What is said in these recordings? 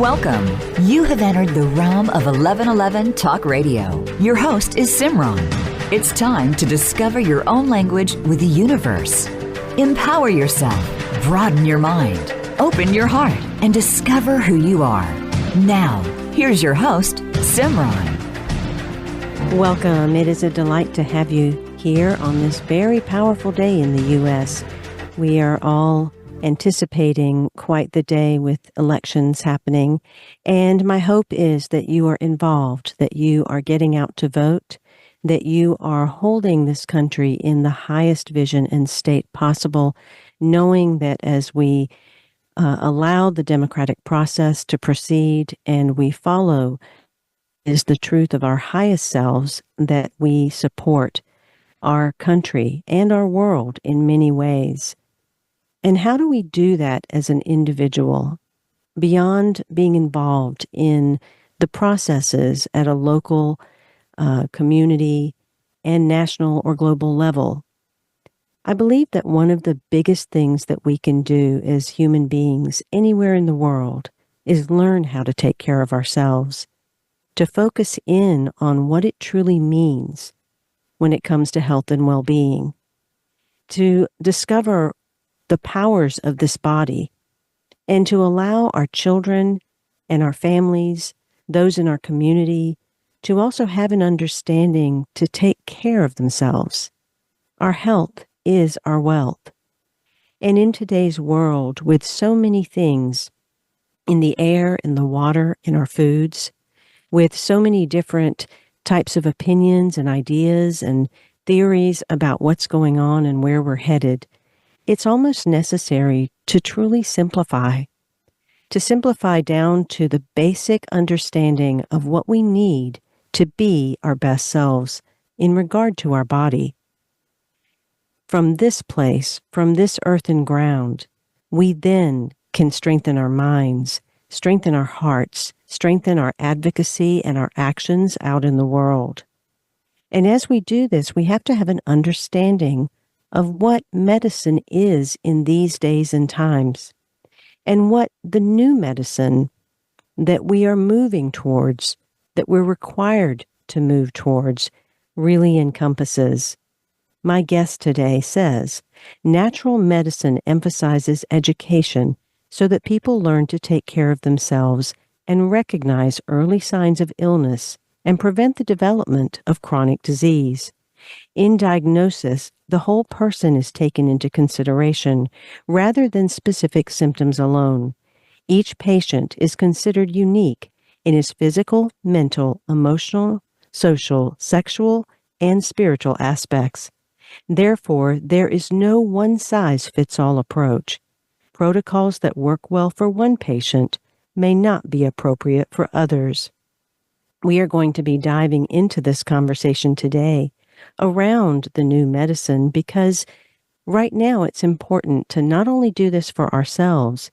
Welcome. You have entered the realm of 1111 Talk Radio. Your host is Simran. It's time to discover your own language with the universe. Empower yourself, broaden your mind, open your heart, and discover who you are. Now, here's your host, Simran. Welcome. It is a delight to have you here on this very powerful day in the U.S. We are all anticipating quite the day with elections happening, and my hope is that you are involved, that you are getting out to vote, that you are holding this country in the highest vision and state possible, knowing that as we allow the democratic process to proceed and we follow is the truth of our highest selves, that we support our country and our world in many ways. And how do we do that as an individual, beyond being involved in the processes at a local, community, and national or global level? I believe that one of the biggest things that we can do as human beings anywhere in the world is learn how to take care of ourselves, to focus in on what it truly means when it comes to health and well-being, to discover the powers of this body, and to allow our children and our families, those in our community, to also have an understanding to take care of themselves. Our health is our wealth. And in today's world, with so many things in the air, in the water, in our foods, with so many different types of opinions and ideas and theories about what's going on and where we're headed, it's almost necessary to truly simplify, to simplify down to the basic understanding of what we need to be our best selves in regard to our body. From this place, from this earth and ground, we then can strengthen our minds, strengthen our hearts, strengthen our advocacy and our actions out in the world. And as we do this, we have to have an understanding of what medicine is in these days and times, and what the new medicine that we are moving towards, that we're required to move towards, really encompasses. My guest today says, natural medicine emphasizes education so that people learn to take care of themselves and recognize early signs of illness and prevent the development of chronic disease. In diagnosis, the whole person is taken into consideration rather than specific symptoms alone. Each patient is considered unique in his physical, mental, emotional, social, sexual, and spiritual aspects. Therefore, there is no one-size-fits-all approach. Protocols that work well for one patient may not be appropriate for others. We are going to be diving into this conversation today around the new medicine because right now it's important to not only do this for ourselves,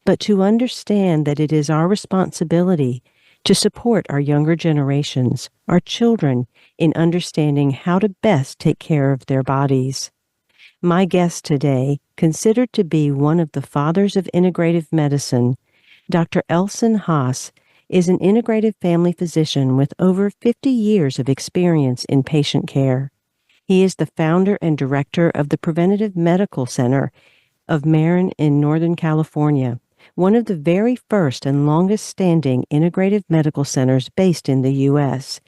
but to understand that it is our responsibility to support our younger generations, our children, in understanding how to best take care of their bodies. My guest today, considered to be one of the fathers of integrative medicine, Dr. Elson Haas, is an integrative family physician with over 50 years of experience in patient care. He is the founder and director of the Preventative Medical Center of Marin in Northern California, one of the very first and longest-standing integrative medical centers based in the U.S.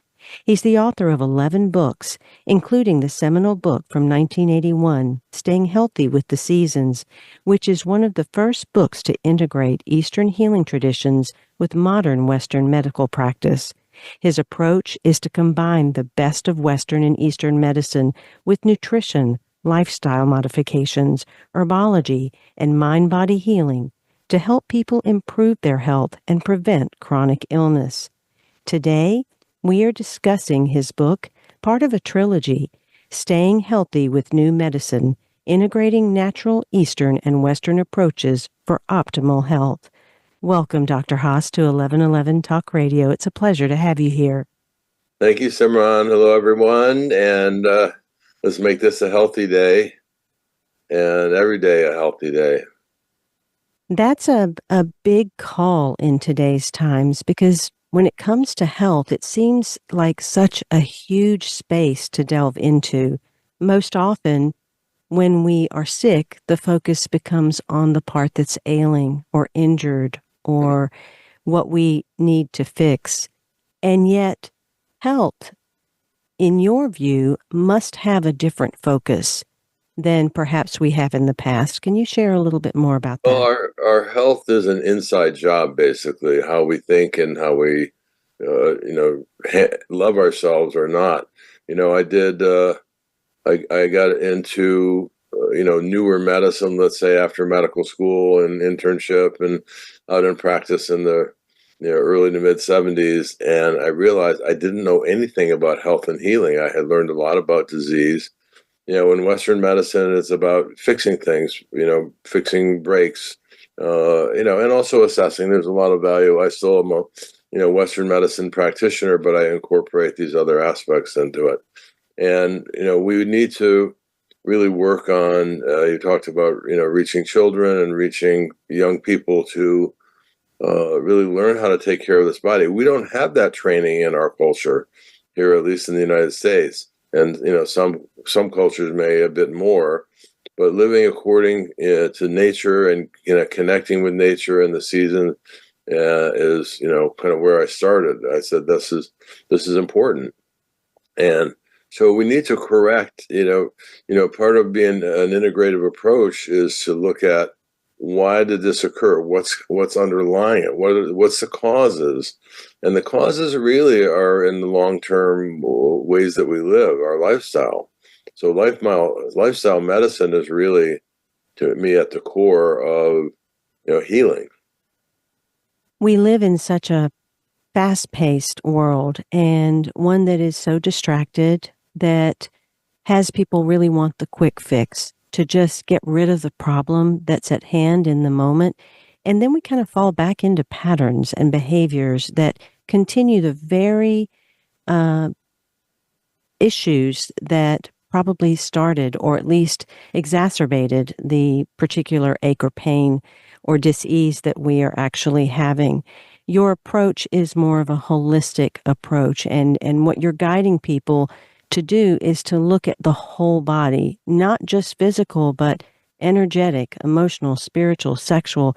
He's the author of 11 books, including the seminal book from 1981, Staying Healthy with the Seasons, which is one of the first books to integrate Eastern healing traditions with modern Western medical practice. His approach is to combine the best of Western and Eastern medicine with nutrition, lifestyle modifications, herbology, and mind-body healing to help people improve their health and prevent chronic illness. Today, we are discussing his book, part of a trilogy, Staying Healthy with New Medicine, Integrating Natural Eastern and Western Approaches for Optimal Health. Welcome, Dr. Haas, to 1111 Talk Radio. It's a pleasure to have you here. Thank you, Simran. Hello, everyone. And let's make this a healthy day, and every day a healthy day. That's a big call in today's times because when it comes to health, it seems like such a huge space to delve into. Most often, when we are sick, the focus becomes on the part that's ailing or injured or what we need to fix. And yet, health, in your view, must have a different focus than perhaps we have in the past. Can you share a little bit more about Well, that? our health is an inside job, basically, how we think and how we, love ourselves or not. I got into, newer medicine, let's say after medical school and internship and out in practice in the, early to mid 70s. And I realized I didn't know anything about health and healing. I had learned a lot about disease. In Western medicine, it's about fixing things, fixing breaks, and also assessing. There's a lot of value. I still am a, Western medicine practitioner, but I incorporate these other aspects into it. And, we would need to really work on, you talked about, reaching children and reaching young people to really learn how to take care of this body. We don't have that training in our culture here, at least in the United States. And, some cultures may a bit more, but living according to nature and, connecting with nature and the season is, kind of where I started. I said, this is important. And so we need to correct, part of being an integrative approach is to look at why did this occur? What's underlying it? What's the causes? And the causes really are in the long-term ways that we live, our lifestyle. So lifestyle medicine is really, to me, at the core of, healing. We live in such a fast-paced world and one that is so distracted that has people really want the quick fix to just get rid of the problem that's at hand in the moment. And then we kind of fall back into patterns and behaviors that continue the very issues that probably started or at least exacerbated the particular ache or pain or dis-ease that we are actually having. Your approach is more of a holistic approach, and what you're guiding people to do is to look at the whole body, not just physical, but energetic, emotional, spiritual, sexual,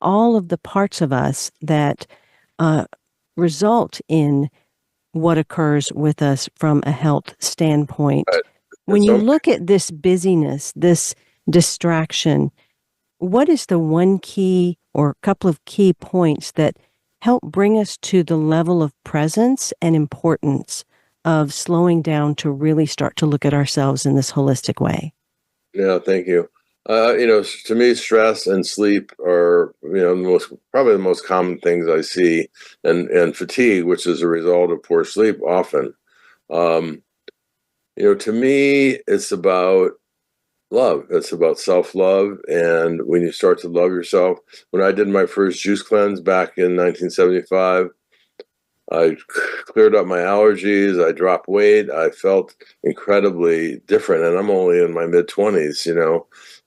all of the parts of us that result in what occurs with us from a health standpoint. Right. When you So look at this busyness, this distraction, what is the one key or couple of key points that help bring us to the level of presence and importance of slowing down to really start to look at ourselves in this holistic way? Yeah, thank you. To me, stress and sleep are, probably the most common things I see, and fatigue, which is a result of poor sleep often. Um, to me, it's about love. It's about self-love. And when you start to love yourself, when I did my first juice cleanse back in 1975, I cleared up my allergies. I dropped weight. I felt incredibly different. And I'm only in my mid-20s,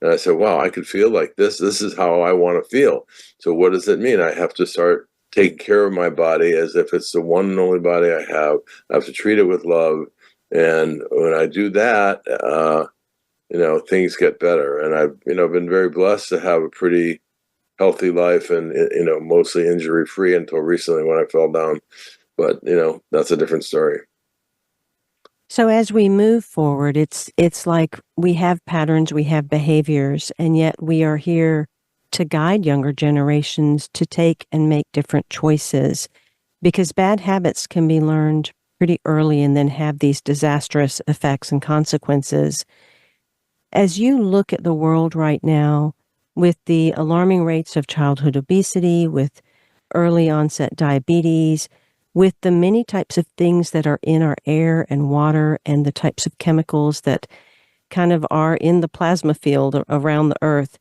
And I said, wow, I could feel like this. This is how I want to feel. So what does it mean? I have to start taking care of my body as if it's the one and only body I have. I have to treat it with love. And when I do that, things get better. And I've, been very blessed to have a pretty healthy life and, mostly injury free until recently when I fell down. But, that's a different story. So as we move forward, it's like we have patterns, we have behaviors, and yet we are here to guide younger generations to take and make different choices because bad habits can be learned pretty early and then have these disastrous effects and consequences. As you look at the world right now with the alarming rates of childhood obesity, with early onset diabetes, with the many types of things that are in our air and water and the types of chemicals that kind of are in the plasma field around the earth,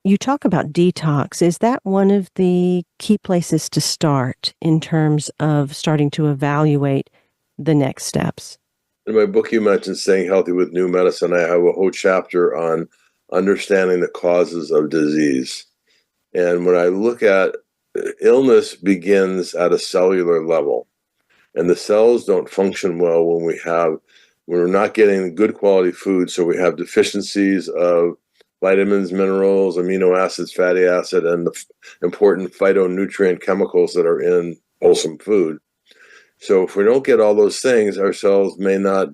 you talk about detox. Is that one of the key places to start in terms of starting to evaluate the next steps? In my book, you mentioned Staying Healthy with New Medicine. I have a whole chapter on understanding the causes of disease. And when I look at illness begins at a cellular level, and the cells don't function well when we're not getting good quality food. So we have deficiencies of vitamins, minerals, amino acids, fatty acid, and the important phytonutrient chemicals that are in wholesome food. So if we don't get all those things, our cells may not,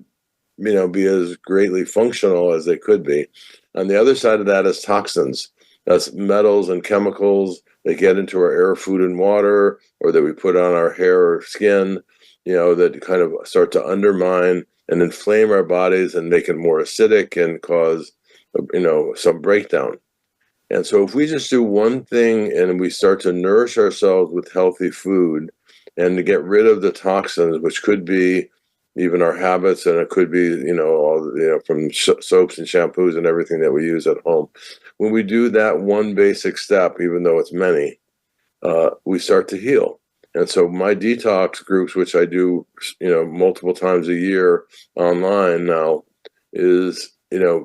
be as greatly functional as they could be. On the other side of that is toxins. That's metals and chemicals that get into our air, food, and water, or that we put on our hair or skin, that kind of start to undermine and inflame our bodies and make it more acidic and cause, some breakdown. And so if we just do one thing and we start to nourish ourselves with healthy food and to get rid of the toxins, which could be even our habits, and it could be, from soaps and shampoos and everything that we use at home. When we do that one basic step, even though it's many, we start to heal. And so my detox groups, which I do, multiple times a year online now, is,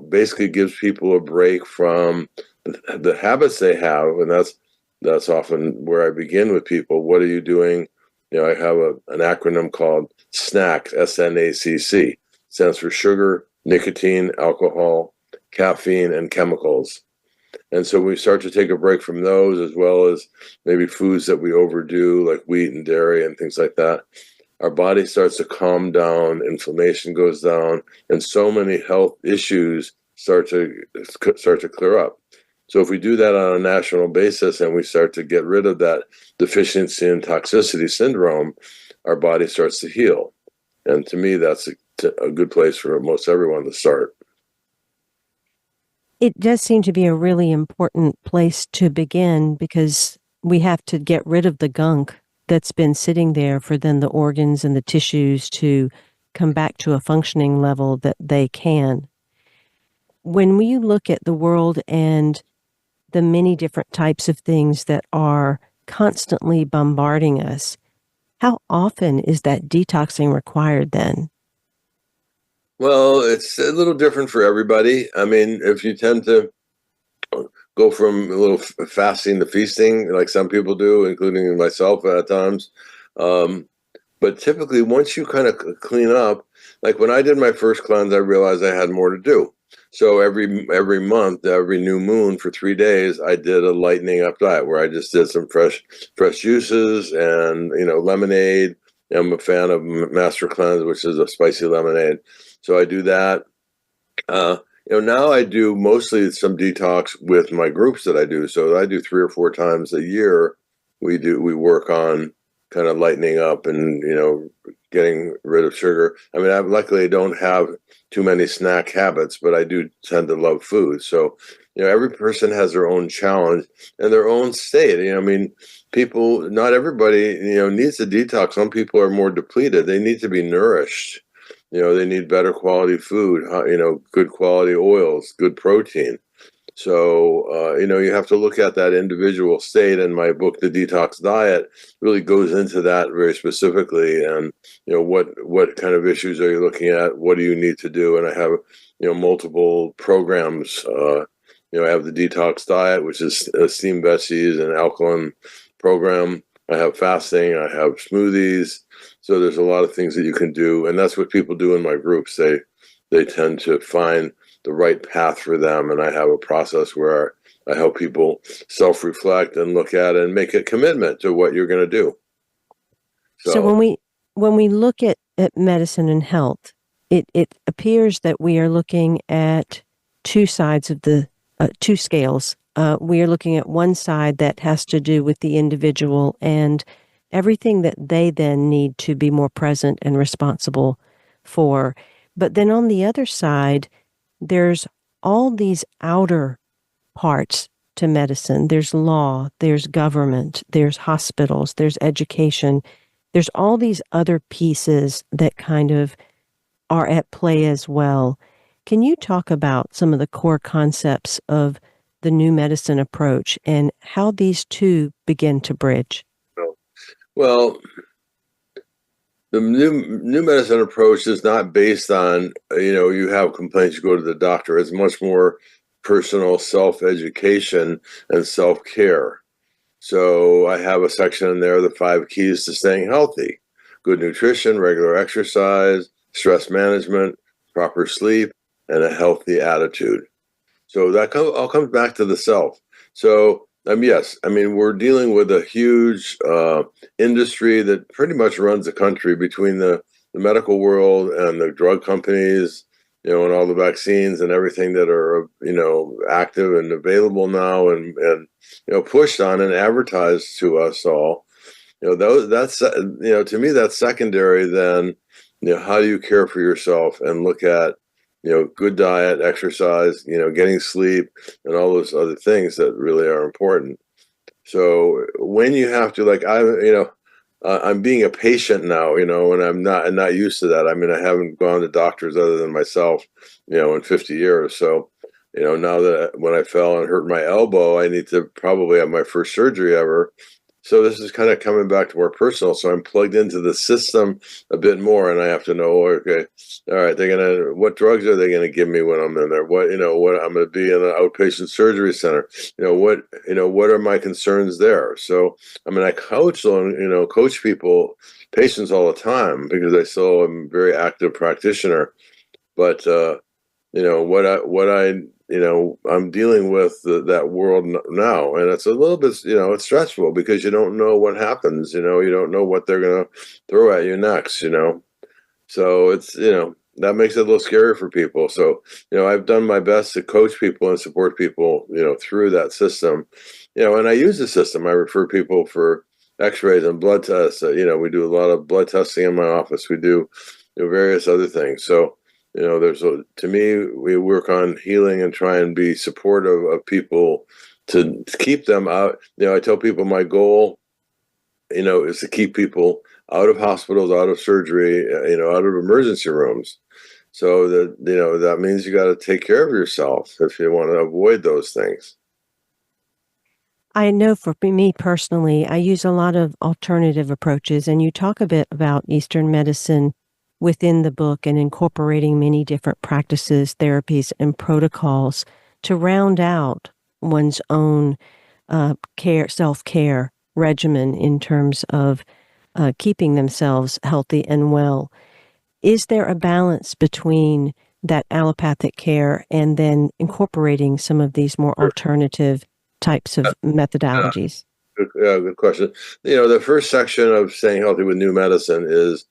basically gives people a break from the habits they have. And that's often where I begin with people. What are you doing? I have an acronym called SNACC, SNACC. Stands for sugar, nicotine, alcohol, caffeine, and chemicals. And so we start to take a break from those, as well as maybe foods that we overdo, like wheat and dairy and things like that. Our body starts to calm down, inflammation goes down, and so many health issues start to clear up. So if we do that on a national basis and we start to get rid of that deficiency and toxicity syndrome, our body starts to heal. And to me, that's a good place for most everyone to start. It does seem to be a really important place to begin, because we have to get rid of the gunk that's been sitting there for then the organs and the tissues to come back to a functioning level that they can. When we look at the world and the many different types of things that are constantly bombarding us, how often is that detoxing required then? Well, it's a little different for everybody. I mean, if you tend to go from a little fasting to feasting, like some people do, including myself at times. But typically, once you kind of clean up, like when I did my first cleanse, I realized I had more to do. So every month, every new moon for 3 days, I did a lightening up diet where I just did some fresh juices and, lemonade. I'm a fan of Master Cleanse, which is a spicy lemonade. So I do that. Now I do mostly some detox with my groups that I do. So I do 3 or 4 times a year. We work on kind of lightening up and, getting rid of sugar. I mean, luckily I don't have too many snack habits, but I do tend to love food. So, every person has their own challenge and their own state. Not everybody, needs a detox. Some people are more depleted. They need to be nourished. They need better quality food, good quality oils, good protein. So, you have to look at that individual state. And my book, The Detox Diet, really goes into that very specifically. And, what kind of issues are you looking at? What do you need to do? And I have, multiple programs. I have the Detox Diet, which is steamed veggies and alkaline program. I have fasting. I have smoothies. So there's a lot of things that you can do. And that's what people do in my groups. They tend to find the right path for them. And I have a process where I help people self-reflect and look at it and make a commitment to what you're going to do. So when we look at medicine and health, it appears that we are looking at two sides of the two scales. We are looking at one side that has to do with the individual and everything that they then need to be more present and responsible for. But then on the other side, there's all these outer parts to medicine. There's law, there's government, there's hospitals, there's education. There's all these other pieces that kind of are at play as well. Can you talk about some of the core concepts of the new medicine approach and how these two begin to bridge? Well, the new medicine approach is not based on, you have complaints, you go to the doctor. It's much more personal self-education and self-care. So I have a section in there, the 5 keys to staying healthy: good nutrition, regular exercise, stress management, proper sleep, and a healthy attitude. So that all comes back to the self. So yes, I mean, we're dealing with a huge industry that pretty much runs the country, between the medical world and the drug companies, and all the vaccines and everything that are, active and available now, and pushed on and advertised to us all. That's to me, that's secondary. Then, how do you care for yourself and look at, good diet, exercise, getting sleep, and all those other things that really are important. So when you have to, like, I'm being a patient now, and I'm not used to that. I mean, I haven't gone to doctors other than myself, in 50 years. So, now that when I fell and hurt my elbow, I need to probably have my first surgery ever. So this is kind of coming back to more personal. So I'm plugged into the system a bit more, and I have to know, okay, all right, what drugs are they gonna give me when I'm in there? What I'm gonna be in an outpatient surgery center. What are my concerns there? So I mean, I coach patients all the time, because I still am a very active practitioner. But I'm dealing with that world now, and it's a little bit, it's stressful, because you don't know what happens. You don't know what they're gonna throw at you next. So it's, that makes it a little scary for people. So I've done my best to coach people and support people, through that system. And I use the system. I refer people for X-rays and blood tests. We do a lot of blood testing in my office. We do, various other things. So to me, we work on healing and try and be supportive of people to keep them out. I tell people my goal, is to keep people out of hospitals, out of surgery, out of emergency rooms. So that means you got to take care of yourself if you want to avoid those things. I know for me personally, I use a lot of alternative approaches, and you talk a bit about Eastern medicine within the book, and incorporating many different practices, therapies, and protocols to round out one's own self-care regimen in terms of keeping themselves healthy and well. Is there a balance between that allopathic care and then incorporating some of these more alternative types of methodologies? Good question. The first section of Staying Healthy with New Medicine is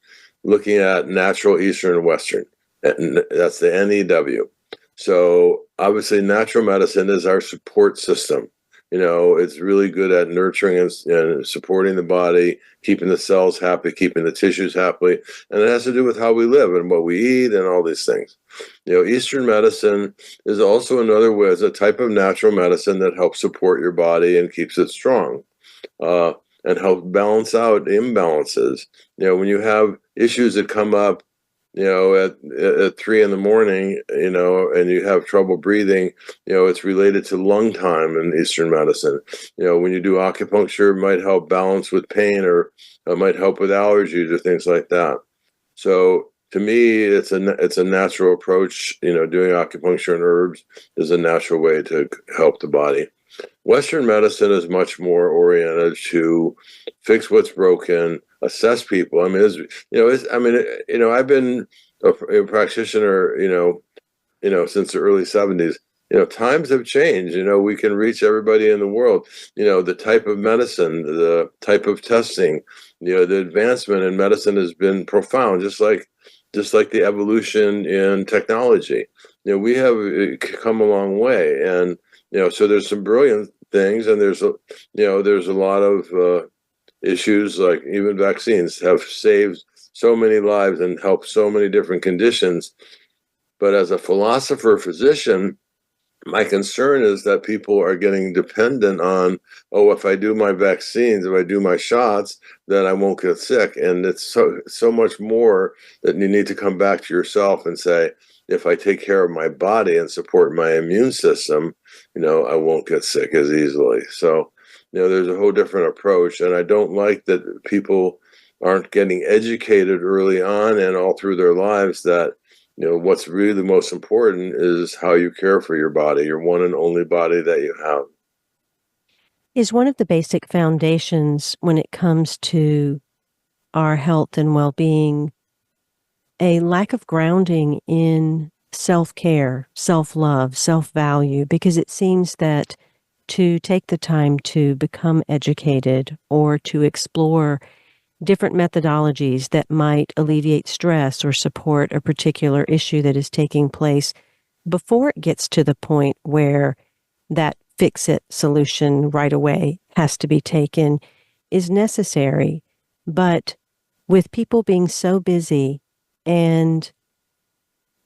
looking at natural, Eastern, and Western. And that's the NEW. So obviously, natural medicine is our support system. It's really good at nurturing and supporting the body, keeping the cells happy, keeping the tissues happy. And it has to do with how we live and what we eat and all these things. Eastern medicine is also another way, is a type of natural medicine that helps support your body and keeps it strong. And help balance out imbalances. When you have issues that come up, at 3 a.m, and you have trouble breathing, it's related to lung time in Eastern medicine. When you do acupuncture, it might help balance with pain, or it might help with allergies or things like that. So to me, it's a natural approach. Doing acupuncture and herbs is a natural way to help the body. Western medicine is much more oriented to fix what's broken, assess people. I mean, I've been a practitioner, since the early 70s. Times have changed. We can reach everybody in the world. The type of medicine, the type of testing, the advancement in medicine has been profound, just like the evolution in technology. We have come a long way, and so there's some brilliant things, and there's a lot of issues, like even vaccines have saved so many lives and helped so many different conditions. But as a philosopher physician, my concern is that people are getting dependent on, if I do my vaccines, if I do my shots, then I won't get sick. And it's so much more that you need to come back to yourself and say, if I take care of my body and support my immune system, I won't get sick as easily. So, there's a whole different approach. And I don't like that people aren't getting educated early on and all through their lives that, what's really most important is how you care for your body, your one and only body that you have. Is one of the basic foundations when it comes to our health and well-being a lack of grounding in self-care, self-love, self-value? Because it seems that to take the time to become educated or to explore different methodologies that might alleviate stress or support a particular issue that is taking place before it gets to the point where that fix-it solution right away has to be taken is necessary. But with people being so busy and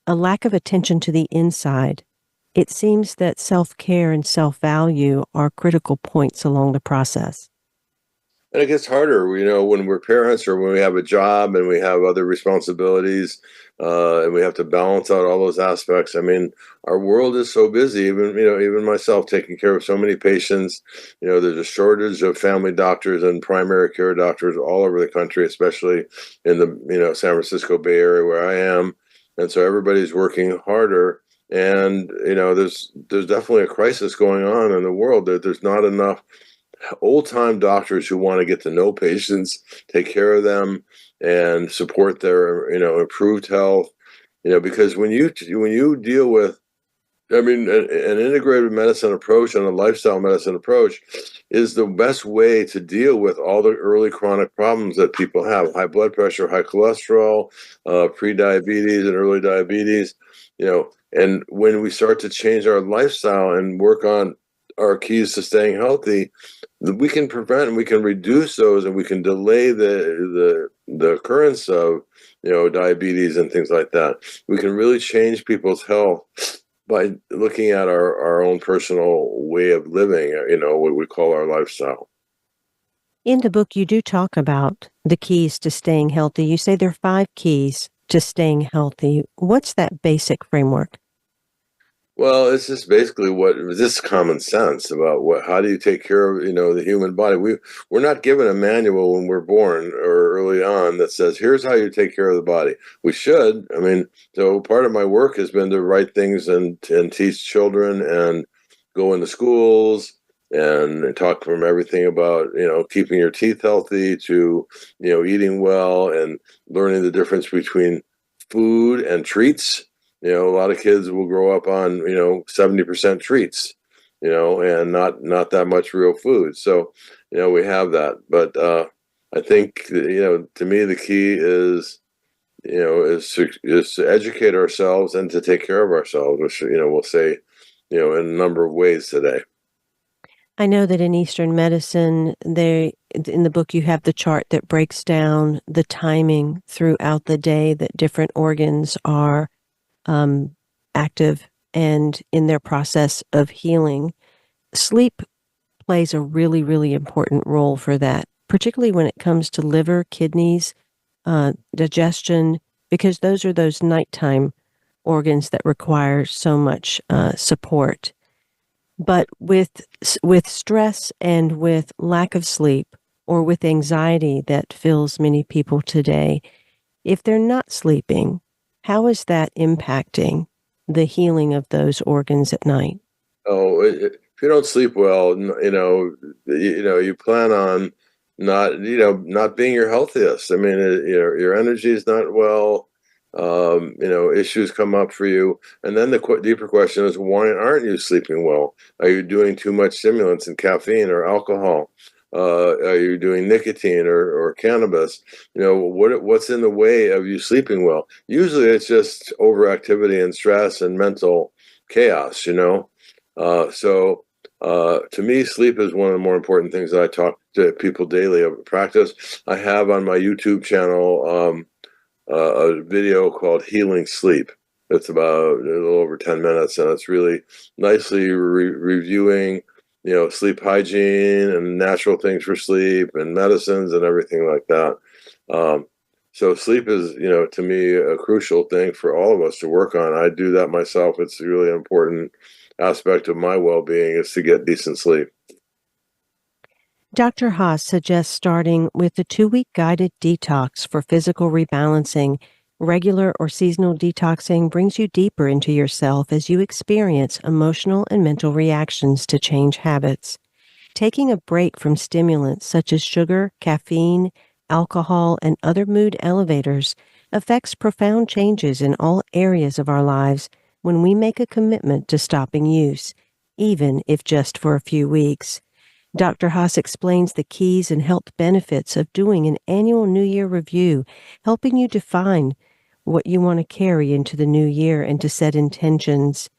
a lack of attention to the inside, it seems that self-care and self-value are critical points along the process. And it gets harder, when we're parents or when we have a job and we have other responsibilities, and we have to balance out all those aspects. I mean, our world is so busy. Even myself, taking care of so many patients. There's a shortage of family doctors and primary care doctors all over the country, especially in the San Francisco Bay Area where I am. And so everybody's working harder. And there's definitely a crisis going on in the world. There's not enough old-time doctors who want to get to know patients, take care of them, and support their improved health. Because when you deal with, an integrated medicine approach and a lifestyle medicine approach is the best way to deal with all the early chronic problems that people have: high blood pressure, high cholesterol, pre-diabetes, and early diabetes. And when we start to change our lifestyle and work on our keys to staying healthy, we can prevent and we can reduce those, and we can delay the occurrence of diabetes and things like that. We can really change people's health by looking at our own personal way of living, what we call our lifestyle. In the book, you do talk about the keys to staying healthy. You say there are 5 keys to staying healthy. What's that basic framework? Well, it's just basically this common sense about how do you take care of the human body. We're not given a manual when we're born or early on that says here's how you take care of the body. We should. So part of my work has been to write things and teach children and go into schools and talk from everything about keeping your teeth healthy to eating well and learning the difference between food and treats. A lot of kids will grow up on 70% treats, and not that much real food. So we have that. But I think to me the key is to educate ourselves and to take care of ourselves, which we'll say in a number of ways today. I know that in Eastern medicine, in the book, you have the chart that breaks down the timing throughout the day that different organs are active and in their process of healing. Sleep plays a really, really important role for that, particularly when it comes to liver, kidneys, digestion, because those are those nighttime organs that require so much support. But with stress and with lack of sleep or with anxiety that fills many people today, if they're not sleeping, how is that impacting the healing of those organs at night? Oh, if you don't sleep well, you plan on not being your healthiest. Your energy is not well. Issues come up for you, and then the deeper question is, why aren't you sleeping well? Are you doing too much stimulants and caffeine or alcohol? Are you doing nicotine or cannabis? What's in the way of you sleeping well? Usually it's just overactivity and stress and mental chaos, So to me, sleep is one of the more important things that I talk to people daily of practice. I have on my YouTube channel a video called Healing Sleep. It's about a little over 10 minutes, and it's really nicely reviewing sleep hygiene and natural things for sleep and medicines and everything like that. So sleep is, to me, a crucial thing for all of us to work on. I do that myself. It's a really important aspect of my well-being is to get decent sleep. Dr. Haas suggests starting with the 2-week guided detox for physical rebalancing. Regular or seasonal detoxing brings you deeper into yourself as you experience emotional and mental reactions to change habits. taking a break from stimulants such as sugar, caffeine, alcohol, and other mood elevators affects profound changes in all areas of our lives when we make a commitment to stopping use, even if just for a few weeks. Dr. Haas explains the keys and health benefits of doing an annual New Year review, helping you define what you want to carry into the new year and to set intentions.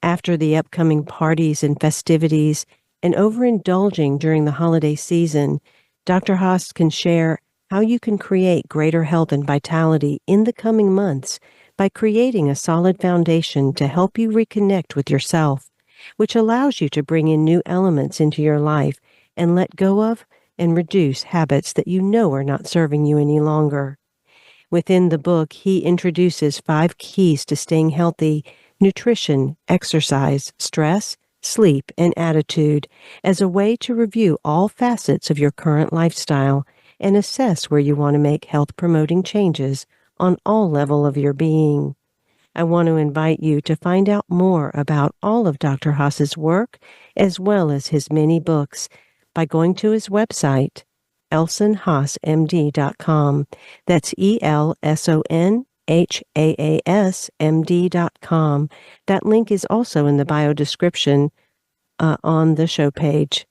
After the upcoming parties and festivities and overindulging during the holiday season, Dr. Haas can share how you can create greater health and vitality in the coming months by creating a solid foundation to help you reconnect with yourself, which allows you to bring in new elements into your life and let go of and reduce habits that you know are not serving you any longer. Within the book, he introduces 5 keys to staying healthy: nutrition, exercise, stress, sleep, and attitude, as a way to review all facets of your current lifestyle and assess where you want to make health-promoting changes on all levels of your being. I want to invite you to find out more about all of Dr. Haas's work, as well as his many books, by going to his website, elsonhaasmd.com. That's ELSONHAASMD.com. That link is also in the bio description on the show page.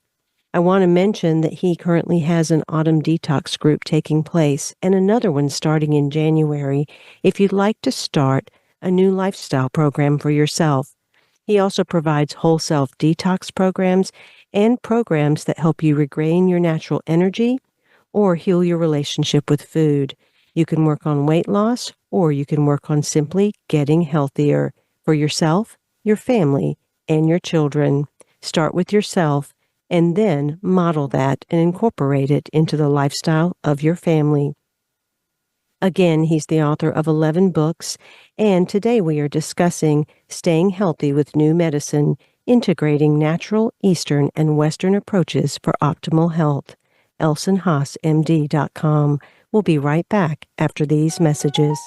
I want to mention that he currently has an autumn detox group taking place and another one starting in January if you'd like to start a new lifestyle program for yourself. He also provides whole self detox programs and programs that help you regain your natural energy or heal your relationship with food. You can work on weight loss, or you can work on simply getting healthier for yourself, your family, and your children. Start with yourself and then model that and incorporate it into the lifestyle of your family. Again, he's the author of 11 books, and today we are discussing staying healthy with new medicine, integrating natural, Eastern, and Western approaches for optimal health. ElsonHaasMD.com. We'll be right back after these messages.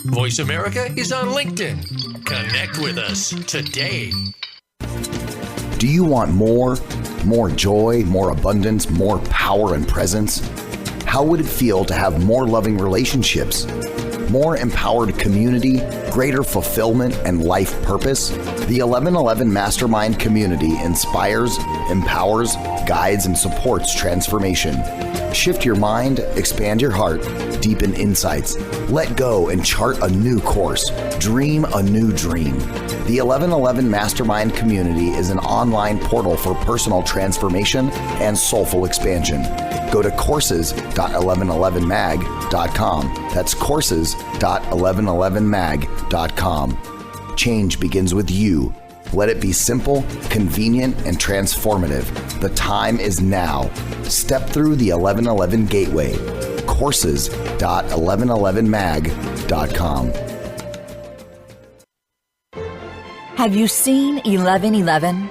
Voice America is on LinkedIn. Connect with us today. Do you want more? More joy, more abundance, more power and presence? How would it feel to have more loving relationships, more empowered community, greater fulfillment, and life purpose? The 1111 Mastermind community inspires, empowers, guides, and supports transformation. Shift your mind, expand your heart, deepen insights, let go and chart a new course, dream a new dream. The 1111 Mastermind community is an online portal for personal transformation and soulful expansion. Go to courses.1111mag.com. That's courses.1111mag.com. Change begins with you. Let it be simple, convenient, and transformative. The time is now. Step through the 1111 gateway. Courses.1111mag.com. Have you seen 1111?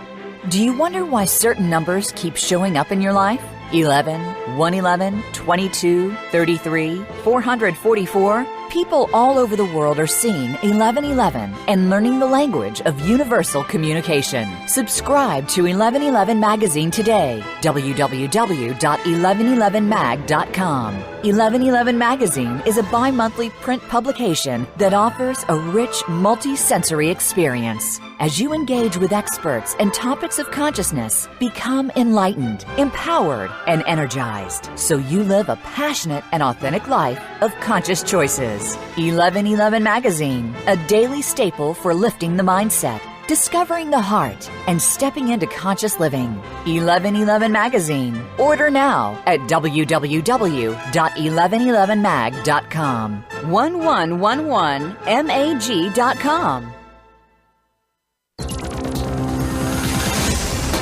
Do you wonder why certain numbers keep showing up in your life? 11, 111, 22, 33, 444. People all over the world are seeing 1111 and learning the language of universal communication. Subscribe to 1111 Magazine today. www.1111mag.com. 1111 Magazine is a bi-monthly print publication that offers a rich, multi-sensory experience. As you engage with experts and topics of consciousness, become enlightened, empowered, and energized, so you live a passionate and authentic life of conscious choices. 1111 Magazine, a daily staple for lifting the mindset, discovering the heart, and stepping into conscious living. 1111 Magazine. Order now at www.1111mag.com. 1111mag.com.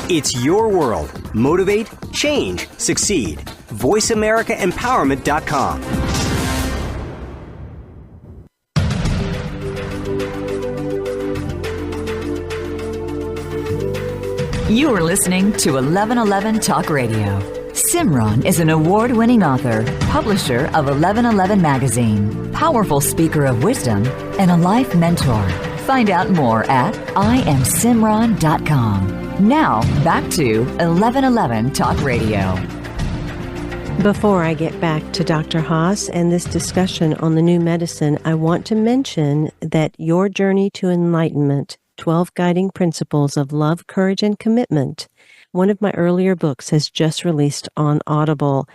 It's your world. Motivate, change, succeed. VoiceAmericaEmpowerment.com. You are listening to 1111 Talk Radio. Simran is an award-winning author, publisher of 1111 Magazine, powerful speaker of wisdom, and a life mentor. Find out more at IamSimran.com. Now, back to 1111 Talk Radio. Before I get back to Dr. Haas and this discussion on the new medicine, I want to mention that Your Journey to Enlightenment, 12 Guiding Principles of Love, Courage, and Commitment, one of my earlier books, has just released on Audible.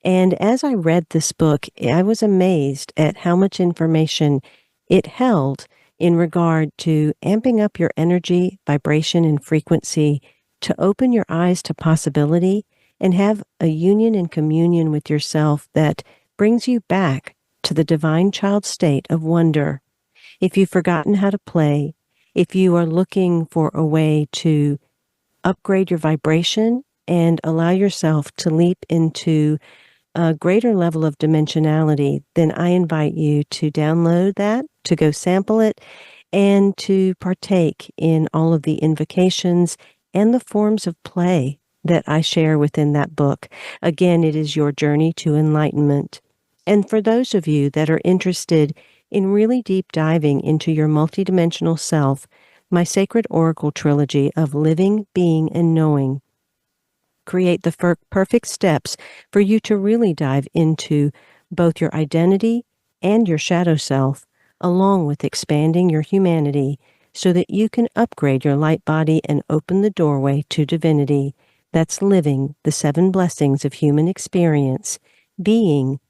And as I read this book, I was amazed at how much information it held in regard to amping up your energy, vibration, and frequency to open your eyes to possibility and have a union and communion with yourself that brings you back to the divine child state of wonder. If you've forgotten how to play, if you are looking for a way to upgrade your vibration and allow yourself to leap into a greater level of dimensionality, then I invite you to download that, to go sample it, and to partake in all of the invocations and the forms of play that I share within that book. Again, it is Your Journey to Enlightenment. And for those of you that are interested in really deep diving into your multidimensional self, my Sacred Oracle trilogy of Living, Being, and Knowing create the perfect steps for you to really dive into both your identity and your shadow self, along with expanding your humanity so that you can upgrade your light body and open the doorway to divinity. That's living the 7 blessings of human experience, being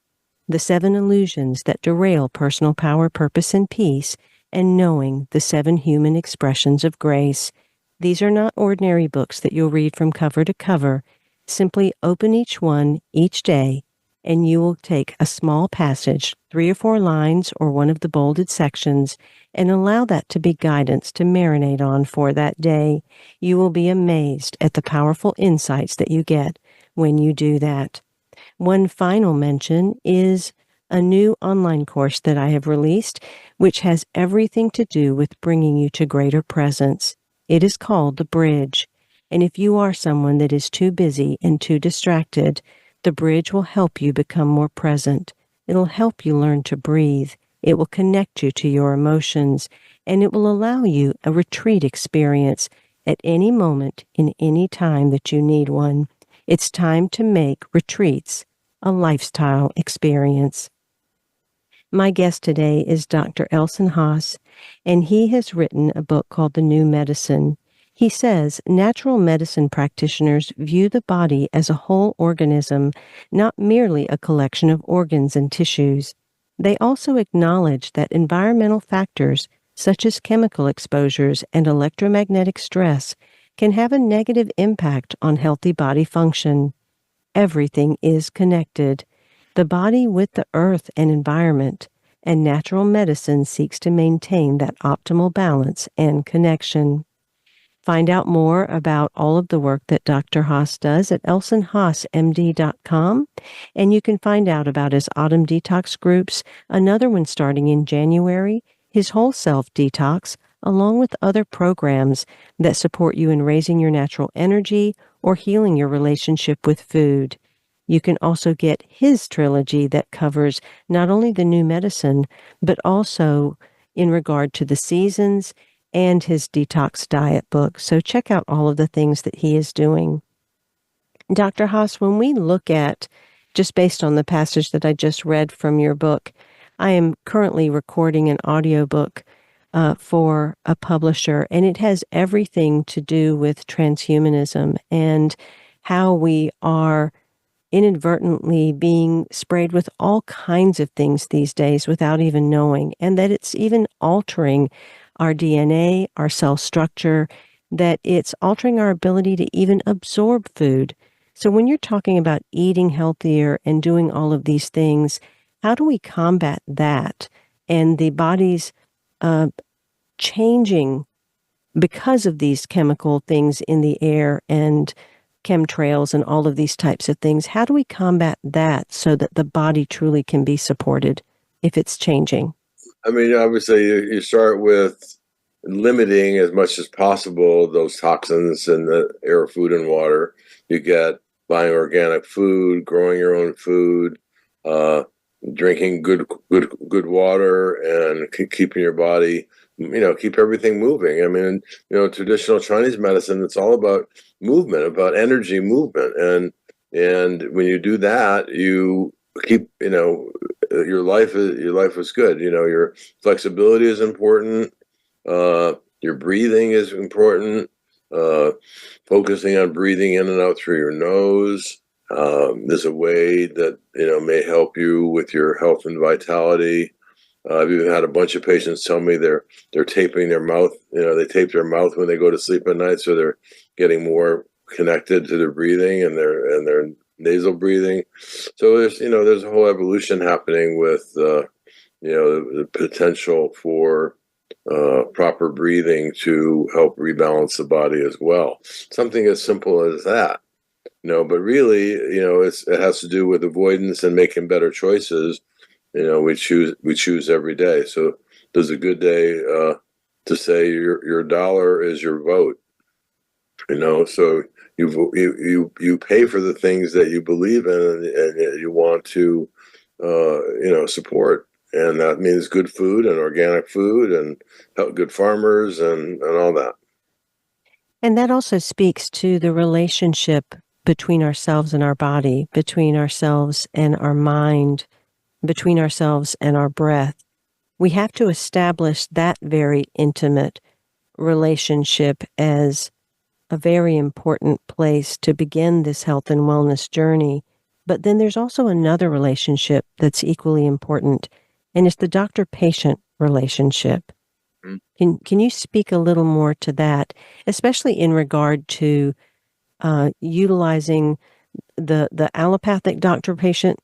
the 7 illusions that derail personal power, purpose, and peace, and knowing the 7 human expressions of grace. These are not ordinary books that you'll read from cover to cover. Simply open each one each day, and you will take a small passage, 3 or 4 lines, or one of the bolded sections, and allow that to be guidance to marinate on for that day. You will be amazed at the powerful insights that you get when you do that. One final mention is a new online course that I have released, which has everything to do with bringing you to greater presence. It is called The Bridge. And if you are someone that is too busy and too distracted, The Bridge will help you become more present. It'll help you learn to breathe. It will connect you to your emotions, and it will allow you a retreat experience at any moment in any time that you need one. It's time to make retreats a lifestyle experience. My guest today is Dr. Elson Haas, and he has written a book called The New Medicine. He says natural medicine practitioners view the body as a whole organism, not merely a collection of organs and tissues. They also acknowledge that environmental factors, such as chemical exposures and electromagnetic stress, can have a negative impact on healthy body function. Everything is connected, the body with the earth and environment, and natural medicine seeks to maintain that optimal balance and connection. Find out more about all of the work that Dr. Haas does at elsonhaasmd.com, and you can find out about his autumn detox groups, another one starting in January, his whole self detox, along with other programs that support you in raising your natural energy or healing your relationship with food. You can also get his trilogy that covers not only the new medicine, but also in regard to the seasons and his detox diet book. So check out all of the things that he is doing. Dr. Haas, when we look at, just based on the passage that I just read from your book, I am currently recording an audiobook for a publisher, and it has everything to do with transhumanism and how we are inadvertently being sprayed with all kinds of things these days without even knowing, and that it's even altering our DNA, our cell structure, that it's altering our ability to even absorb food. So when you're talking about eating healthier and doing all of these things, how do we combat that and the body's changing because of these chemical things in the air and chemtrails and all of these types of things? How do we combat that so that the body truly can be supported if it's changing? I mean, obviously, you start with limiting as much as possible those toxins in the air, food, and water. You get buying organic food, growing your own food, drinking good water, and keeping your body, keep everything moving. I mean, traditional Chinese medicine, it's all about movement, about energy movement, and when you do that, you keep, your life is good. Your flexibility is important. Your breathing is important. Focusing on breathing in and out through your nose is a way that may help you with your health and vitality. I've even had a bunch of patients tell me they're taping their mouth. They tape their mouth when they go to sleep at night, so they're getting more connected to their breathing and their nasal breathing. So there's a whole evolution happening with the potential for proper breathing to help rebalance the body as well. Something as simple as that. But really, it has to do with avoidance and making better choices. We choose every day. So there's a good day to say your dollar is your vote. So you pay for the things that you believe in and you want to support, and that means good food and organic food and good farmers and all that. And that also speaks to the relationship between ourselves and our body, between ourselves and our mind, between ourselves and our breath. We have to establish that very intimate relationship as a very important place to begin this health and wellness journey. But then there's also another relationship that's equally important, and it's the doctor-patient relationship. Can you speak a little more to that, especially in regard to utilizing the allopathic doctor-patient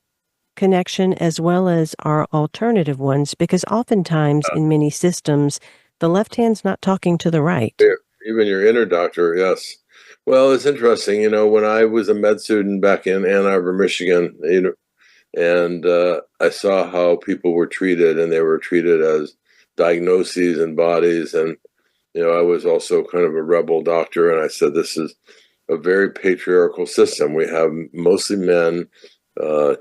connection as well as our alternative ones? Because oftentimes in many systems, the left hand's not talking to the right. Even your inner doctor, yes. Well, it's interesting. When I was a med student back in Ann Arbor, Michigan, and I saw how people were treated, and they were treated as diagnoses and bodies. And, I was also kind of a rebel doctor, and I said, this is a very patriarchal system. We have mostly men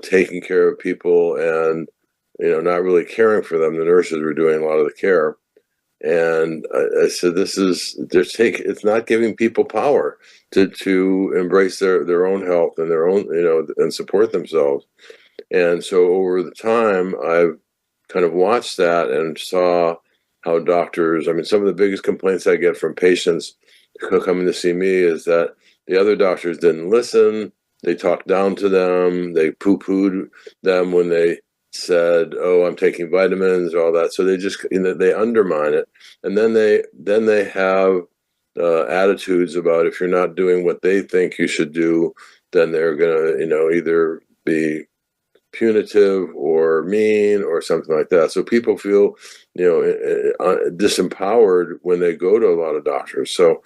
taking care of people and, not really caring for them. The nurses were doing a lot of the care. And I said, it's not giving people power to embrace their own health and their own, and support themselves. And so over the time, I've kind of watched that and saw how doctors, some of the biggest complaints I get from patients coming to see me is that the other doctors didn't listen. They talked down to them. They poo-pooed them when they said, "Oh, I'm taking vitamins," or all that. So they just, they undermine it. And then they have attitudes about if you're not doing what they think you should do, then they're going to, either be punitive or mean or something like that. So people feel, disempowered when they go to a lot of doctors. So,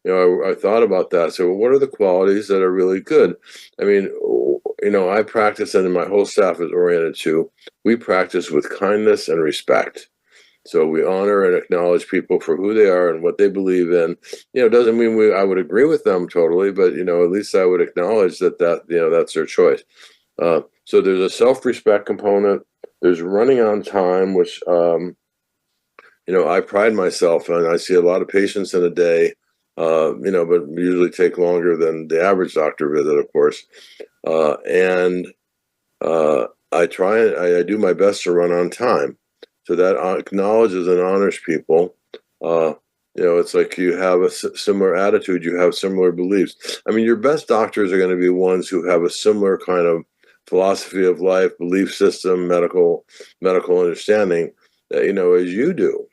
I thought about that. So what are the qualities that are really good? I practice, and my whole staff is oriented to, we practice with kindness and respect. So we honor and acknowledge people for who they are and what they believe in. It doesn't mean I would agree with them totally, but, at least I would acknowledge that that's their choice. So there's a self-respect component. There's running on time, which, I pride myself on. I see a lot of patients in a day, but usually take longer than the average doctor visit, of course. And I do my best to run on time. So that acknowledges and honors people. It's like you have a similar attitude, you have similar beliefs. Your best doctors are going to be ones who have a similar kind of philosophy of life, belief system, medical understanding, as you do.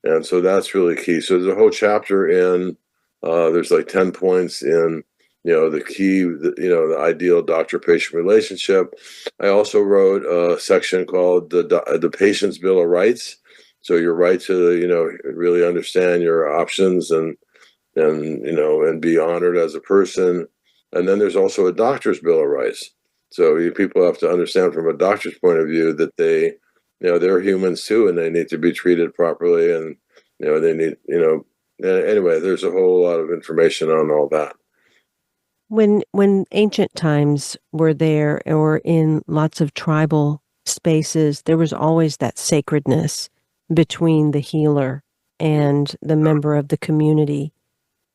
And so that's really key. So there's a whole chapter in, there's like 10 points in, the key, the ideal doctor-patient relationship. I also wrote a section called the Patient's Bill of Rights. So your right to, really understand your options and be honored as a person. And then there's also a doctor's Bill of Rights. So people have to understand from a doctor's point of view that they're humans too, and they need to be treated properly. And, they need, anyway, there's a whole lot of information on all that. When ancient times were there, or in lots of tribal spaces, there was always that sacredness between the healer and the member of the community.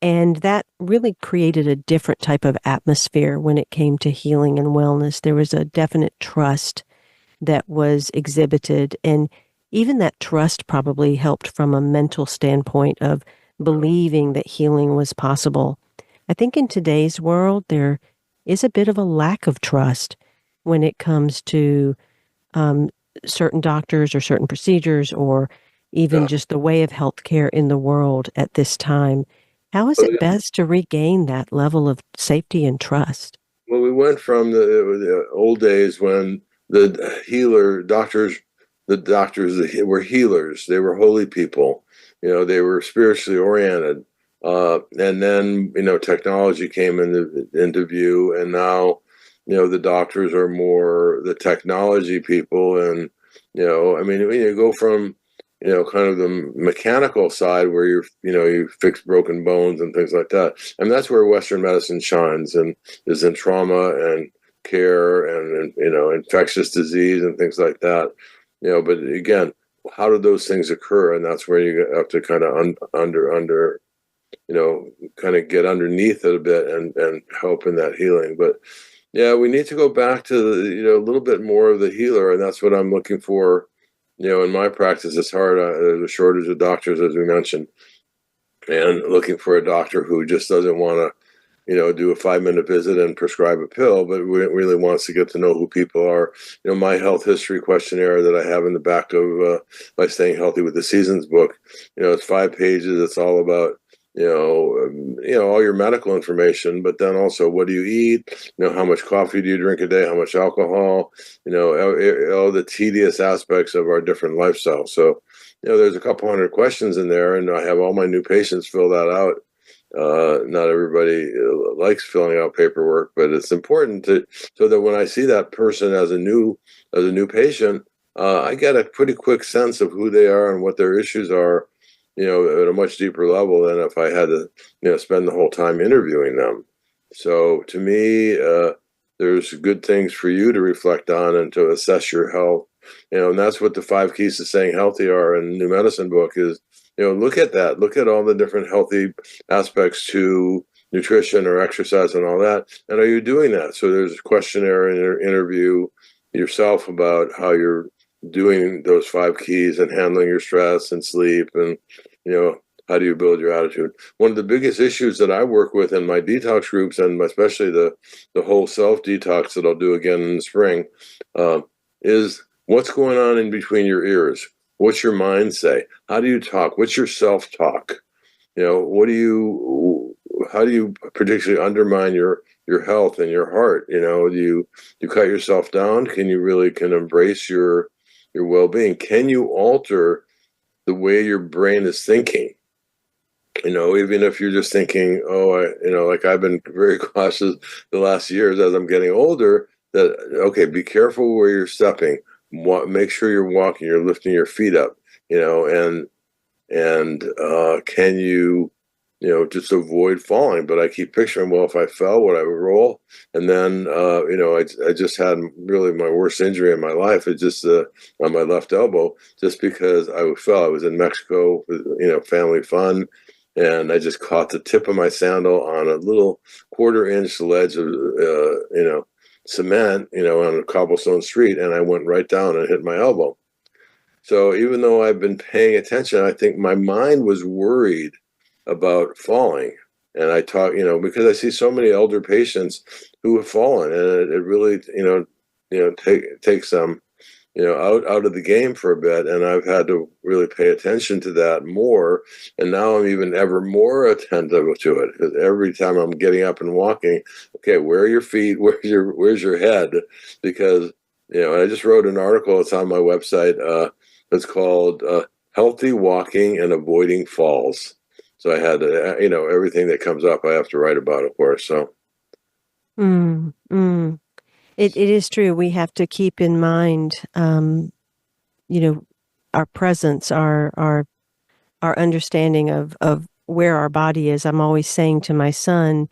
And that really created a different type of atmosphere when it came to healing and wellness. There was a definite trust that was exhibited. And even that trust probably helped from a mental standpoint of believing that healing was possible. I think in today's world, there is a bit of a lack of trust when it comes to um, certain doctors or certain procedures, or even Yeah. just the way of healthcare in the world at this time. How is it best to regain that level of safety and trust? Well, we went from the old days when the doctors were healers. They were holy people. They were spiritually oriented. And then, technology came into view, and now, the doctors are more the technology people. And, I mean, when you go from, kind of the mechanical side where you fix broken bones and things like that. And that's where Western medicine shines and is in trauma and care and infectious disease and things like that. But again, how do those things occur? And that's where you have to kind of kind of get underneath it a bit and help in that healing. But yeah, we need to go back to a little bit more of the healer, and that's what I'm looking for. In my practice, it's hard. There's a shortage of doctors, as we mentioned, and looking for a doctor who just doesn't want to, do a 5-minute visit and prescribe a pill, but really wants to get to know who people are. My health history questionnaire that I have in the back of my Staying Healthy with the Seasons book, it's 5 pages. It's all about, all your medical information, but then also what do you eat? How much coffee do you drink a day? How much alcohol? All the tedious aspects of our different lifestyles. So, there's a couple hundred questions in there, and I have all my new patients fill that out. Not everybody likes filling out paperwork, but it's important so that when I see that person as a new patient, I get a pretty quick sense of who they are and what their issues are, at a much deeper level than if I had to, spend the whole time interviewing them. So to me, there's good things for you to reflect on and to assess your health. And that's what the 5 keys to staying healthy are in the New Medicine book is, look at that. Look at all the different healthy aspects to nutrition or exercise and all that. And are you doing that? So there's a questionnaire and interview yourself about how you're doing those 5 keys and handling your stress and sleep and, how do you build your attitude? One of the biggest issues that I work with in my detox groups, and especially the whole self detox that I'll do again in the spring, is what's going on in between your ears. What's your mind say? How do you talk? What's your self-talk? How do you particularly undermine your health and your heart? Do you cut yourself down? Can you really embrace your well-being? Can you alter the way your brain is thinking? Even if you're just thinking, like I've been very cautious the last years as I'm getting older, that, okay, be careful where you're stepping. Make sure you're walking, you're lifting your feet up, and can you, just avoid falling? But I keep picturing, well, if I fell, would I roll? And then, I just had really my worst injury in my life. It just on my left elbow, just because I fell. I was in Mexico with, family fun. And I just caught the tip of my sandal on a little 1/4-inch ledge of, cement, on a cobblestone street, and I went right down and hit my elbow. So even though I've been paying attention, I think my mind was worried about falling. And I talk, because I see so many elder patients who have fallen, and it really, takes them, out of the game for a bit. And I've had to really pay attention to that more. And now I'm even ever more attentive to it, because every time I'm getting up and walking, okay, where are your feet? Where's your head? Because, I just wrote an article. It's on my website. It's called Healthy Walking and Avoiding Falls. So I had, everything that comes up, I have to write about, of course. So. It is true. We have to keep in mind, our presence, our understanding of where our body is. I'm always saying to my son,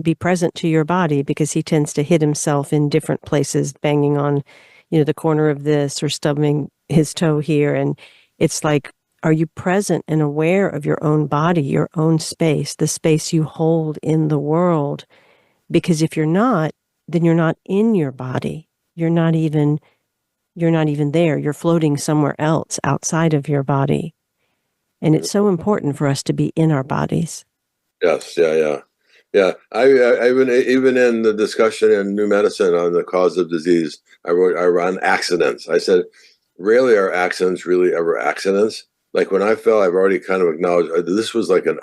be present to your body, because he tends to hit himself in different places, banging on, the corner of this or stubbing his toe here. And it's like, are you present and aware of your own body, your own space, the space you hold in the world? Because if you're not, then you're not in your body. You're not even there. You're floating somewhere else outside of your body. And it's so important for us to be in our bodies. Yes, yeah. I even in the discussion in New Medicine on the cause of disease, I run accidents. I said, rarely are accidents really ever accidents. Like when I fell, I've already kind of acknowledged this was like it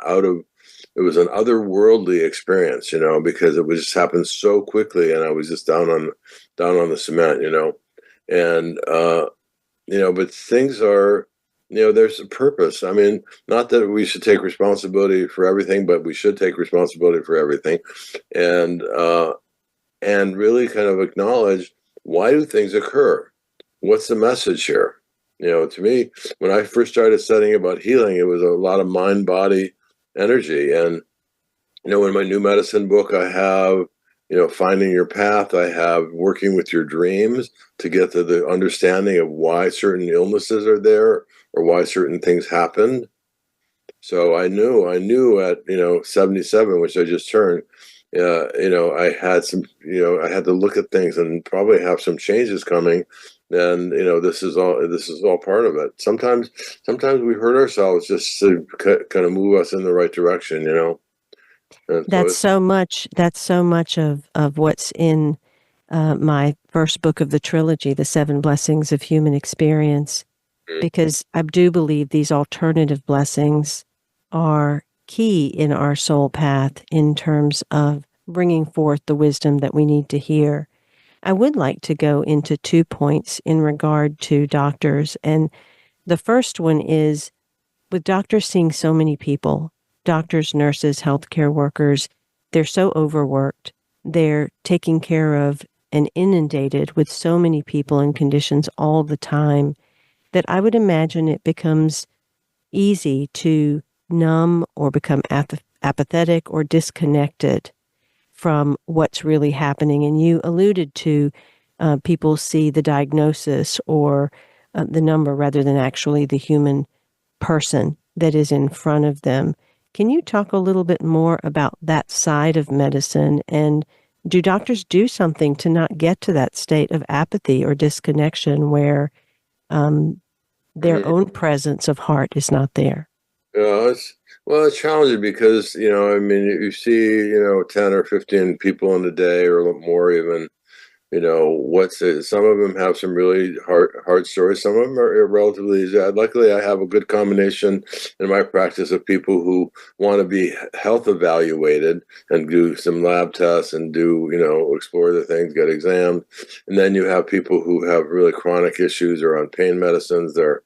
was an otherworldly experience, because it was just happened so quickly, and I was just down on the cement, and but things are. There's a purpose. I mean, not that we should take responsibility for everything, but we should take responsibility for everything, and really kind of acknowledge, why do things occur? What's the message here? To me, when I first started studying about healing, it was a lot of mind, body, energy, and in my New Medicine book, I have finding your path. I have working with your dreams to get to the understanding of why certain illnesses are there, or why certain things happened. So I knew at 77, which I just turned, I had some, I had to look at things and probably have some changes coming. And this is all part of it. Sometimes we hurt ourselves just to kind of move us in the right direction. And that's so much of what's in my first book of the trilogy, The 7 Blessings of Human Experience. Because I do believe these alternative blessings are key in our soul path in terms of bringing forth the wisdom that we need to hear. I would like to go into 2 points in regard to doctors. And the first one is, with doctors seeing so many people, doctors, nurses, healthcare workers, they're so overworked. They're taking care of and inundated with so many people and conditions all the time, that I would imagine it becomes easy to numb or become apathetic or disconnected from what's really happening. And you alluded to people see the diagnosis or the number rather than actually the human person that is in front of them. Can you talk a little bit more about that side of medicine? And do doctors do something to not get to that state of apathy or disconnection where their own presence of heart is not there? It's challenging because, you see, 10 or 15 people in a day or a little more even, some of them have some really hard stories. Some of them are relatively easy. Luckily, I have a good combination in my practice of people who want to be health evaluated and do some lab tests and do, explore the things, get examined. And then you have people who have really chronic issues or on pain medicines. They're,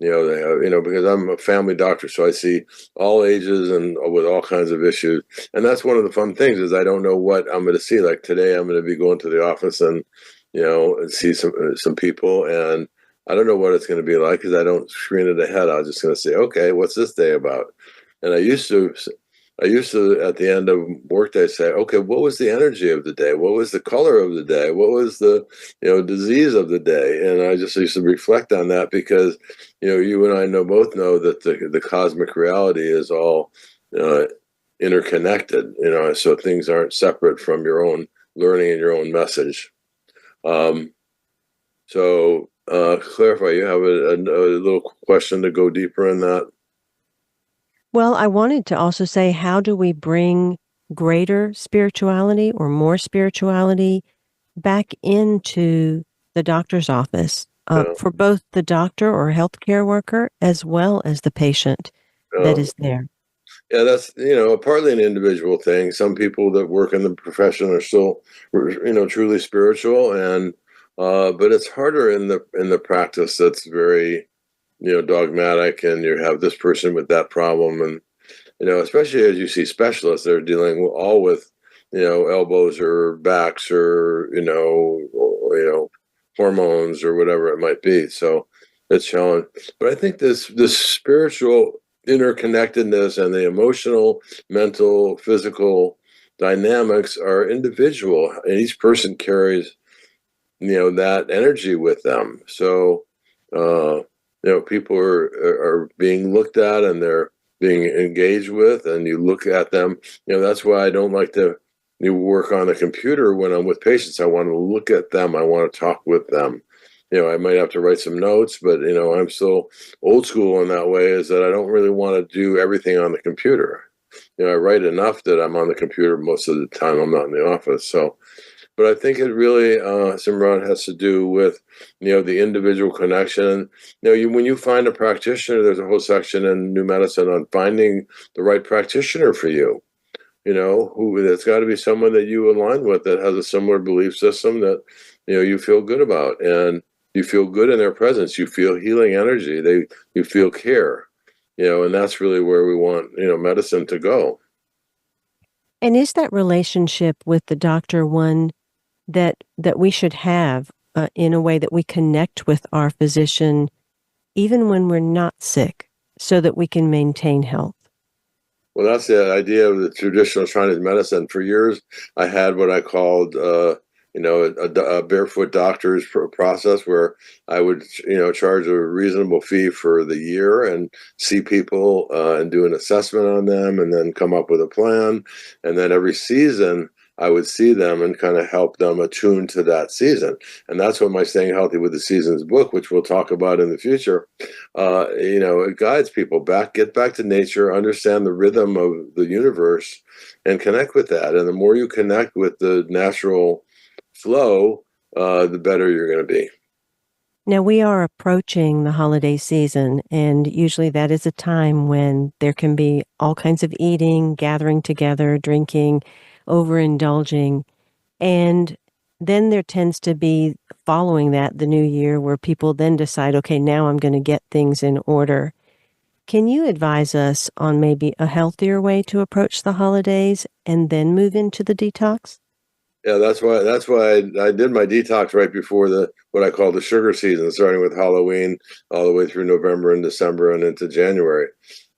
they have, because I'm a family doctor, so I see all ages and with all kinds of issues. And that's one of the fun things is I don't know what I'm going to see. Like today, I'm going to be going to the office and, and see some people, and I don't know what it's going to be like because I don't screen it ahead. I'm just going to say, okay, what's this day about? And I used to at the end of workday say, okay, what was the energy of the day? What was the color of the day? What was the, disease of the day? And I just used to reflect on that because, you and I both know that the cosmic reality is all interconnected, so things aren't separate from your own learning and your own message. Clarify, you have a little question to go deeper in that? Well, I wanted to also say, how do we bring greater spirituality or more spirituality back into the doctor's office for both the doctor or healthcare worker as well as the patient that is there? Yeah, that's, partly an individual thing. Some people that work in the profession are still, truly spiritual, and but it's harder in the practice that's very, dogmatic, and you have this person with that problem, and especially as you see specialists, they're dealing all with, elbows or backs or hormones or whatever it might be. So it's challenging. But I think this spiritual interconnectedness and the emotional, mental, physical, dynamics are individual, and each person carries, that energy with them. So, people are being looked at and they're being engaged with, and you look at them. That's why I don't like to work on the computer when I'm with patients. I want to look at them. I want to talk with them. I might have to write some notes, but, I'm still old school in that way, is that I don't really want to do everything on the computer. I write enough that I'm on the computer most of the time. I'm not in the office. So, but I think it really, Simran, has to do with, the individual connection. When you find a practitioner, there's a whole section in New Medicine on finding the right practitioner for you. That's got to be someone that you align with, that has a similar belief system that, you feel good about, and you feel good in their presence. You feel healing energy. You feel care, and that's really where we want, medicine to go. And is that relationship with the doctor one that we should have in a way that we connect with our physician even when we're not sick, so that we can maintain health? Well, that's the idea of the traditional Chinese medicine. For years, I had what I called, a barefoot doctor's process, where I would, charge a reasonable fee for the year and see people and do an assessment on them, and then come up with a plan. And then every season, I would see them and kind of help them attune to that season. And that's what my Staying Healthy with the Seasons book, which we'll talk about in the future, it guides people get back to nature, understand the rhythm of the universe, and connect with that. And the more you connect with the natural flow, the better you're going to be. Now, we are approaching the holiday season, and usually that is a time when there can be all kinds of eating, gathering together, drinking, overindulging. And then there tends to be, following that, the new year, where people then decide, okay, now I'm going to get things in order. Can you advise us on maybe a healthier way to approach the holidays and then move into the detox? Yeah, that's why I did my detox right before what I call the sugar season, starting with Halloween all the way through November and December and into January.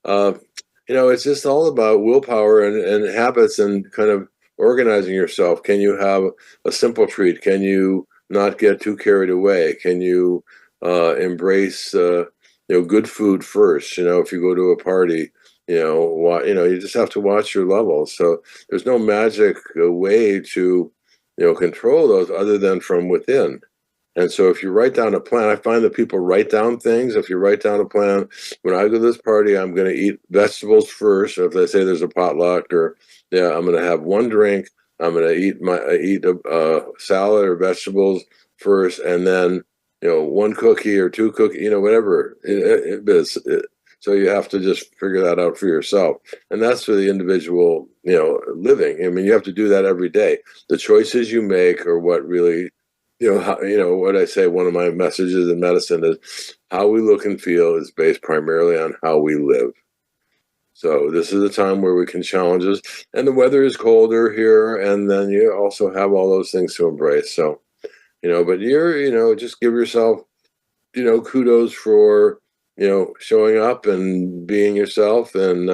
It's just all about willpower and habits, and kind of organizing yourself. Can you have a simple treat? Can you not get too carried away? Can you embrace good food first? If you go to a party, you just have to watch your levels. So there's no magic way to, control those other than from within. And so if you write down a plan, I find that people write down things. If you write down a plan, when I go to this party, I'm going to eat vegetables first. Or if they say there's a potluck, or I'm going to have one drink, I'm going to eat a salad or vegetables first, and then one cookie or two cookies, whatever it is. So you have to just figure that out for yourself. And that's for the individual, living. I mean, you have to do that every day. The choices you make are what really, what I say, one of my messages in medicine is how we look and feel is based primarily on how we live. So this is a time where we can challenge us. And the weather is colder here. And then you also have all those things to embrace. So, but you're, just give yourself, kudos for, showing up and being yourself, and,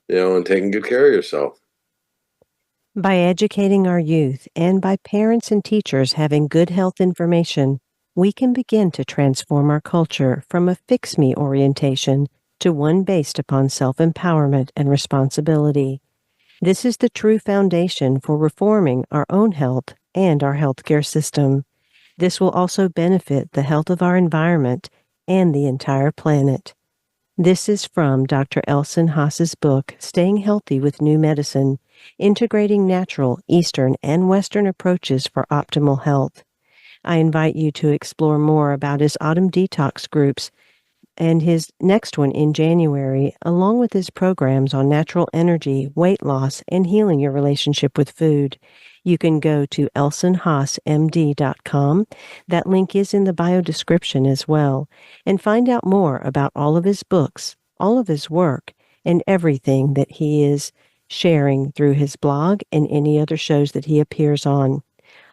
and taking good care of yourself. By educating our youth, and by parents and teachers having good health information, we can begin to transform our culture from a fix-me orientation to one based upon self-empowerment and responsibility. This is the true foundation for reforming our own health and our healthcare system. This will also benefit the health of our environment and the entire planet. This is from Dr. Elson Haas's book, Staying Healthy with New Medicine, Integrating Natural, Eastern, and Western Approaches for Optimal Health. I invite you to explore more about his autumn detox groups and his next one in January, along with his programs on natural energy, weight loss, and healing your relationship with food. You can go to elsonhaasmd.com. That link is in the bio description as well, and find out more about all of his books, all of his work, and everything that he is sharing through his blog and any other shows that he appears on.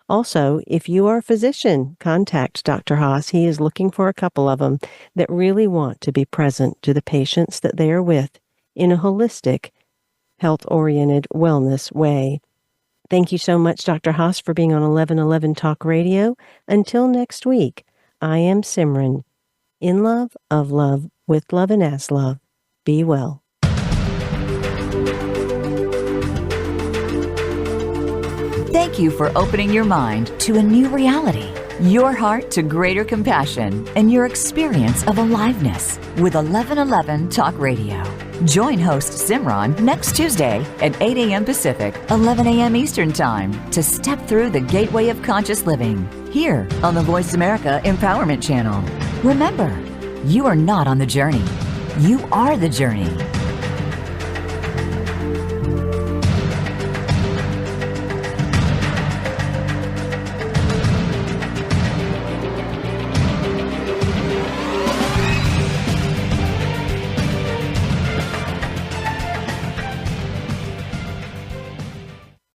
Also, if you are a physician, contact Dr. Haas. He is looking for a couple of them that really want to be present to the patients that they are with in a holistic, health-oriented wellness way. Thank you so much, Dr. Haas, for being on 1111 Talk Radio. Until next week, I am Simran. In love, of love, with love, and as love. Be well. Thank you for opening your mind to a new reality, your heart to greater compassion, and your experience of aliveness with 1111 Talk Radio. Join host Simran next Tuesday at 8 a.m. Pacific, 11 a.m. Eastern Time to step through the gateway of conscious living here on the Voice America Empowerment Channel. Remember, you are not on the journey. You are the journey.